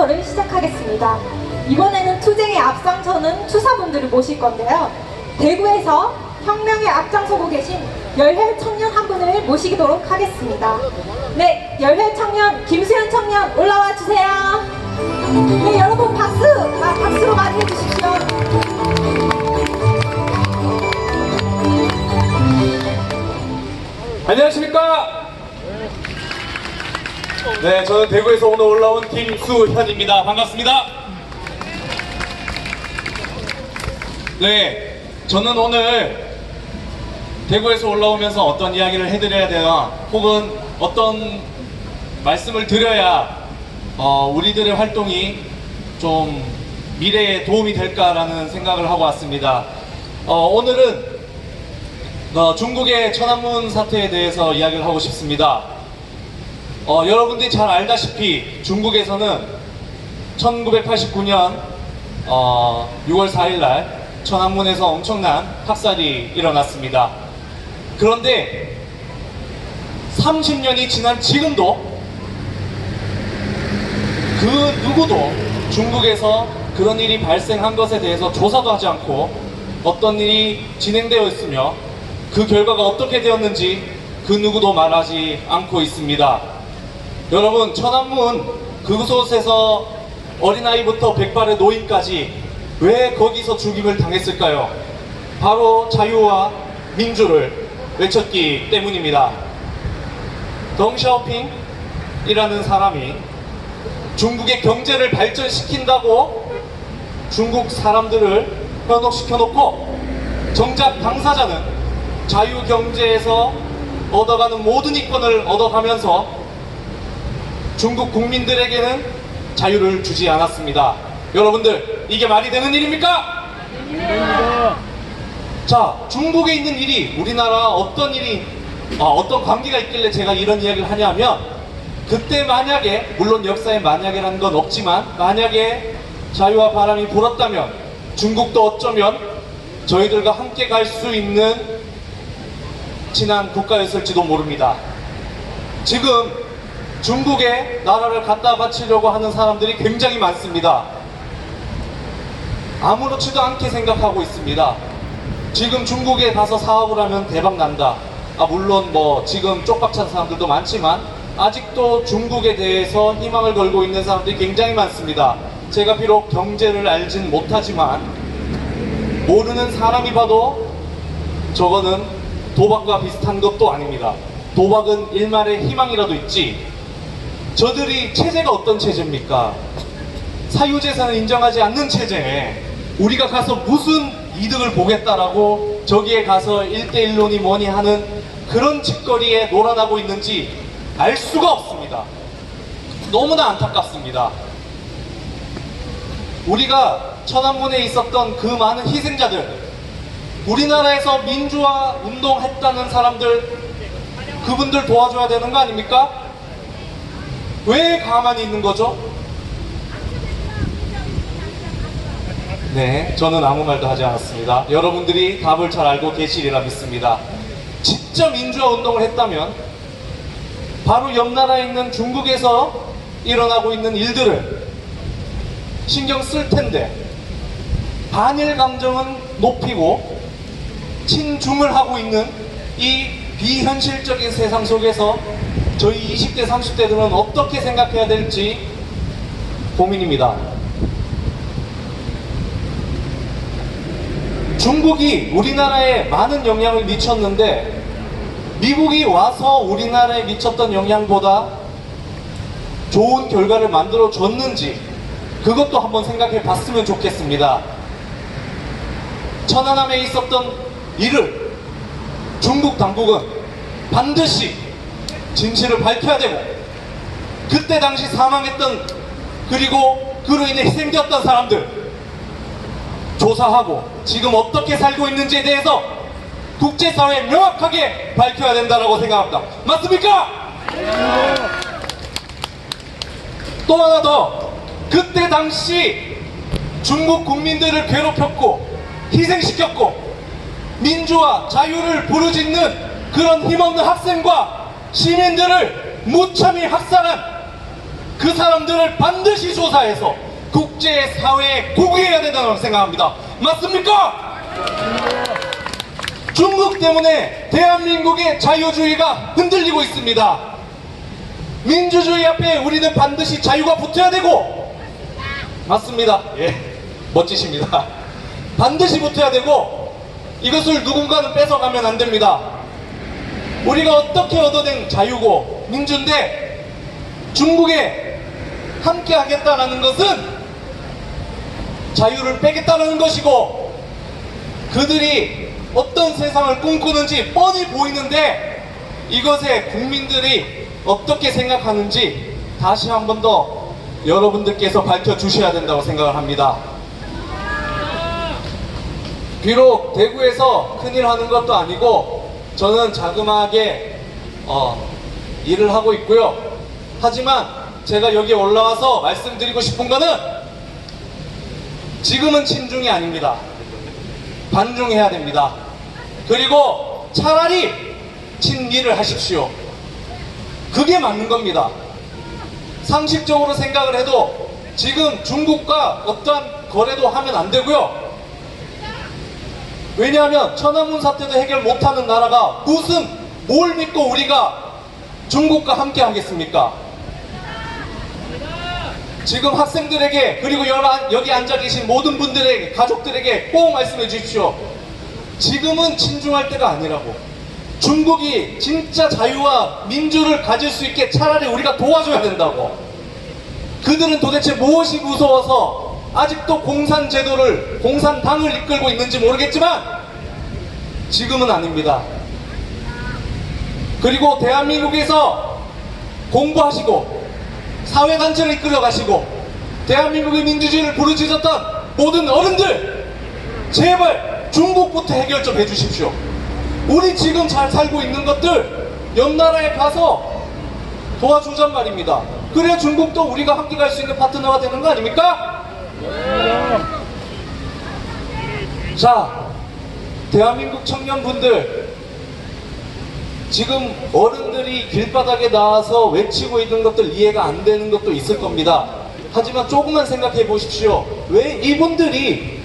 투어를 시작하겠습니다. 이번에는 투쟁에 앞장서는 투사분들을 모실 건데요. 대구에서 혁명에 앞장서고 계신 열혈 청년 한 분을 모시도록 하겠습니다. 네, 열혈 청년 김수현 청년 올라와 주세요. 네, 여러분 박수로 맞이해 주십시오. 안녕하십니까? 네, 저는 대구에서 오늘 올라온 김수현입니다. 반갑습니다. 네, 저는 오늘 대구에서 올라오면서 어떤 이야기를 해드려야 되나, 혹은 어떤 말씀을 드려야 우리들의 활동이 좀 미래에 도움이 될까라는 생각을 하고 왔습니다. 오늘은 중국의 천안문 사태에 대해서 이야기를 하고 싶습니다. 여러분들이 잘 알다시피 중국에서는 1989년 6월 4일날 천안문에서 엄청난 학살이 일어났습니다. 그런데 30년이 지난 지금도 그 누구도 중국에서 그런 일이 발생한 것에 대해서 조사도 하지 않고 어떤 일이 진행되어 있으며 그 결과가 어떻게 되었는지 그 누구도 말하지 않고 있습니다. 여러분, 천안문 그곳에서 어린아이부터 백발의 노인까지 왜 거기서 죽임을 당했을까요? 바로 자유와 민주를 외쳤기 때문입니다. 덩샤오핑이라는 사람이 중국의 경제를 발전시킨다고 중국 사람들을 현혹시켜 놓고, 정작 당사자는 자유경제에서 얻어가는 모든 이권을 얻어가면서 중국 국민들에게는 자유를 주지 않았습니다. 여러분들, 이게 말이 되는 일입니까? 자, 중국에 있는 일이 우리나라 어떤 관계가 있길래 제가 이런 이야기를 하냐면, 그때 만약에, 물론 역사에 만약이라는 건 없지만, 만약에 자유와 바람이 불었다면 중국도 어쩌면 저희들과 함께 갈 수 있는 친한 국가였을지도 모릅니다. 지금 중국에 나라를 갖다 바치려고 하는 사람들이 굉장히 많습니다. 아무렇지도 않게 생각하고 있습니다. 지금 중국에 가서 사업을 하면 대박 난다. 물론 지금 쪽박찬 사람들도 많지만 아직도 중국에 대해서 희망을 걸고 있는 사람들이 굉장히 많습니다. 제가 비록 경제를 알진 못하지만 모르는 사람이 봐도 저거는 도박과 비슷한 것도 아닙니다. 도박은 일말의 희망이라도 있지. 저들이 체제가 어떤 체제입니까? 사유재산을 인정하지 않는 체제에 우리가 가서 무슨 이득을 보겠다라고 저기에 가서 1대1론이 뭐니 하는 그런 짓거리에 놀아나고 있는지 알 수가 없습니다. 너무나 안타깝습니다. 우리가 천안문에 있었던 그 많은 희생자들, 우리나라에서 민주화 운동했다는 사람들, 그분들 도와줘야 되는 거 아닙니까? 왜 가만히 있는 거죠? 네, 저는 아무 말도 하지 않았습니다. 여러분들이 답을 잘 알고 계시리라 믿습니다. 진짜 민주화 운동을 했다면 바로 옆 나라에 있는 중국에서 일어나고 있는 일들을 신경 쓸 텐데, 반일 감정은 높이고 친중을 하고 있는 이 비현실적인 세상 속에서 저희 20대 30대들은 어떻게 생각해야 될지 고민입니다. 중국이 우리나라에 많은 영향을 미쳤는데 미국이 와서 우리나라에 미쳤던 영향보다 좋은 결과를 만들어 줬는지 그것도 한번 생각해 봤으면 좋겠습니다. 천안함에 있었던 일을 중국 당국은 반드시 진실을 밝혀야 되고, 그때 당시 사망했던, 그리고 그로 인해 희생되었던 사람들 조사하고 지금 어떻게 살고 있는지에 대해서 국제사회에 명확하게 밝혀야 된다고 생각합니다. 맞습니까? 또 하나 더, 그때 당시 중국 국민들을 괴롭혔고 희생시켰고 민주화, 자유를 부르짖는 그런 힘없는 학생과 시민들을 무참히 학살한 그 사람들을 반드시 조사해서 국제사회에 고개해야 된다고 생각합니다. 맞습니까? 중국 때문에 대한민국의 자유주의가 흔들리고 있습니다. 민주주의 앞에 우리는 반드시 자유가 붙어야 되고, 맞습니다. 예, 멋지십니다. 반드시 붙어야 되고, 이것을 누군가는 뺏어가면 안 됩니다. 우리가 어떻게 얻어낸 자유고 민주인데 중국에 함께 하겠다라는 것은 자유를 빼겠다는 것이고, 그들이 어떤 세상을 꿈꾸는지 뻔히 보이는데 이것에 국민들이 어떻게 생각하는지 다시 한 번 더 여러분들께서 밝혀주셔야 된다고 생각을 합니다. 비록 대구에서 큰일 하는 것도 아니고 저는 자그마하게 일을 하고 있고요. 하지만 제가 여기 올라와서 말씀드리고 싶은 거는 지금은 친중이 아닙니다. 반중해야 됩니다. 그리고 차라리 친미를 하십시오. 그게 맞는 겁니다. 상식적으로 생각을 해도 지금 중국과 어떠한 거래도 하면 안 되고요. 왜냐하면 천안문 사태도 해결 못하는 나라가 무슨 뭘 믿고 우리가 중국과 함께 하겠습니까? 지금 학생들에게, 그리고 여기 앉아 계신 모든 분들에게, 가족들에게 꼭 말씀해 주십시오. 지금은 친중할 때가 아니라고. 중국이 진짜 자유와 민주를 가질 수 있게 차라리 우리가 도와줘야 된다고. 그들은 도대체 무엇이 무서워서 아직도 공산제도를, 공산당을 이끌고 있는지 모르겠지만 지금은 아닙니다. 그리고 대한민국에서 공부하시고 사회단체를 이끌어 가시고 대한민국의 민주주의를 부르짖었던 모든 어른들, 제발 중국부터 해결 좀 해주십시오. 우리 지금 잘 살고 있는 것들 옆 나라에 가서 도와주잔 말입니다. 그래야 중국도 우리가 함께 갈 수 있는 파트너가 되는 거 아닙니까? 자, 대한민국 청년분들, 지금 어른들이 길바닥에 나와서 외치고 있는 것들 이해가 안 되는 것도 있을 겁니다. 하지만 조금만 생각해 보십시오. 왜 이분들이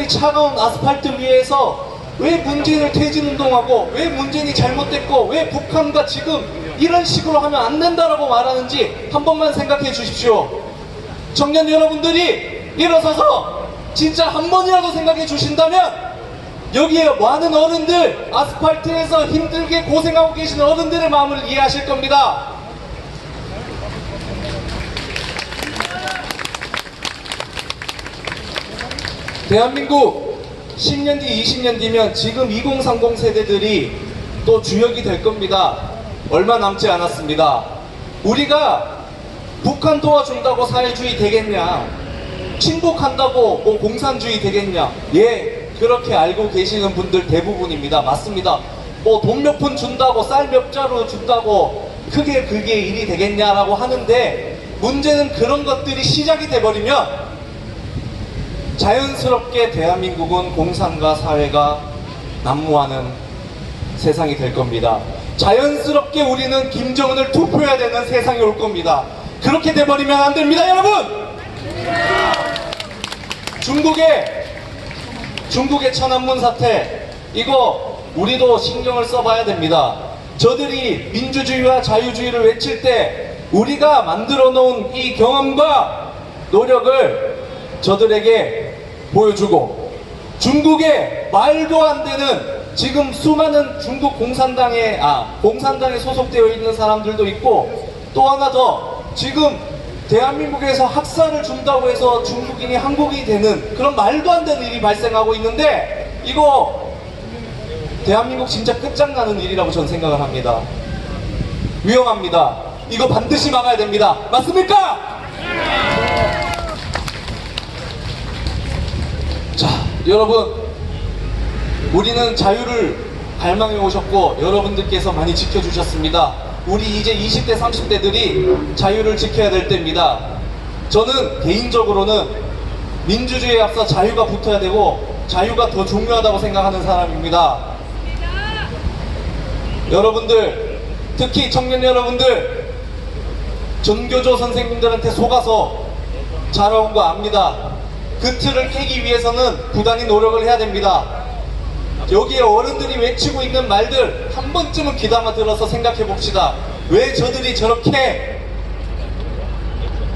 차가운 아스팔트 위에서 왜 문재인을 퇴진운동하고, 왜 문재인이 잘못됐고, 왜 북한과 지금 이런 식으로 하면 안 된다라고 말하는지 한 번만 생각해 주십시오. 청년 여러분들이 일어서서 진짜 한 번이라도 생각해 주신다면 여기에 많은 어른들, 아스팔트에서 힘들게 고생하고 계신 어른들의 마음을 이해하실 겁니다. 대한민국 10년 뒤, 20년 뒤면 지금 2030 세대들이 또 주역이 될 겁니다. 얼마 남지 않았습니다. 우리가 북한 도와준다고 사회주의 되겠냐, 친북한다고 뭐 공산주의 되겠냐. 예, 그렇게 알고 계시는 분들 대부분입니다. 맞습니다. 뭐 돈 몇 푼 준다고, 쌀 몇 자루 준다고 그게 일이 되겠냐라고 하는데, 문제는 그런 것들이 시작이 돼버리면 자연스럽게 대한민국은 공산과 사회가 난무하는 세상이 될 겁니다. 자연스럽게 우리는 김정은을 투표해야 되는 세상이 올 겁니다. 그렇게 돼버리면 안 됩니다, 여러분! 중국의 천안문 사태, 이거 우리도 신경을 써봐야 됩니다. 저들이 민주주의와 자유주의를 외칠 때 우리가 만들어 놓은 이 경험과 노력을 저들에게 보여주고, 중국의 말도 안 되는, 지금 수많은 중국 공산당에 소속되어 있는 사람들도 있고, 또 하나 더, 지금 대한민국에서 학살을 준다고 해서 중국인이 한국인이 되는 그런 말도 안 되는 일이 발생하고 있는데, 이거 대한민국 진짜 끝장나는 일이라고 저는 생각을 합니다. 위험합니다. 이거 반드시 막아야 됩니다. 맞습니까? 자, 여러분, 우리는 자유를 갈망해 오셨고 여러분들께서 많이 지켜주셨습니다. 우리 이제 20대 30대들이 자유를 지켜야 될 때입니다. 저는 개인적으로는 민주주의에 앞서 자유가 붙어야 되고 자유가 더 중요하다고 생각하는 사람입니다. 여러분들, 특히 청년 여러분들, 전교조 선생님들한테 속아서 자라온 거 압니다. 그 틀을 깨기 위해서는 부단히 노력을 해야 됩니다. 여기에 어른들이 외치고 있는 말들 한 번쯤은 귀담아 들어서 생각해 봅시다. 왜 저들이 저렇게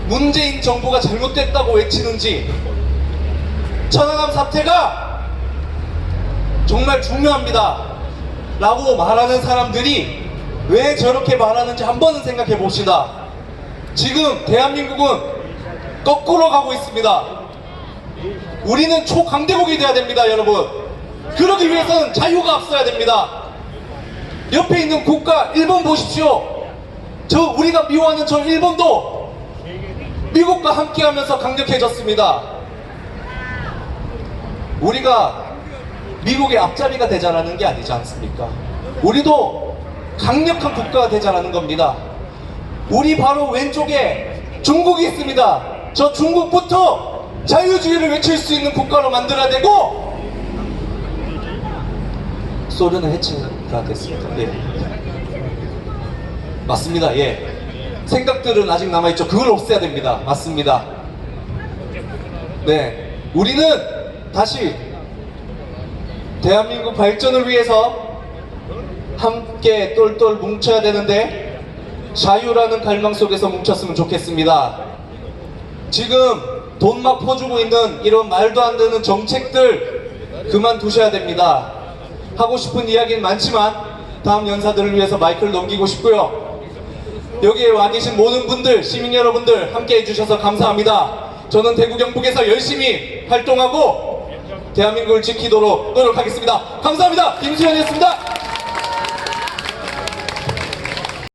문재인 정부가 잘못됐다고 외치는지. 천안함 사태가 정말 중요합니다 라고 말하는 사람들이 왜 저렇게 말하는지 한 번은 생각해 봅시다. 지금 대한민국은 거꾸로 가고 있습니다. 우리는 초강대국이 돼야 됩니다, 여러분. 그러기 위해서는 자유가 앞서야 됩니다. 옆에 있는 국가 일본 보십시오. 우리가 미워하는 저 일본도 미국과 함께하면서 강력해졌습니다. 우리가 미국의 앞잡이가 되자라는 게 아니지 않습니까? 우리도 강력한 국가가 되자라는 겁니다. 우리 바로 왼쪽에 중국이 있습니다. 저 중국부터 자유주의를 외칠 수 있는 국가로 만들어야 되고, 소련은 해체가 됐습니다. 예. 맞습니다. 예. 생각들은 아직 남아있죠. 그걸 없애야 됩니다. 맞습니다. 네. 우리는 다시 대한민국 발전을 위해서 함께 똘똘 뭉쳐야 되는데, 자유라는 갈망 속에서 뭉쳤으면 좋겠습니다. 지금 돈 막 퍼주고 있는 이런 말도 안 되는 정책들 그만두셔야 됩니다. 하고 싶은 이야기는 많지만 다음 연사들을 위해서 마이크를 넘기고 싶고요. 여기에 와 계신 모든 분들, 시민 여러분들 함께 해주셔서 감사합니다. 저는 대구 경북에서 열심히 활동하고 대한민국을 지키도록 노력하겠습니다. 감사합니다. 김수현이었습니다.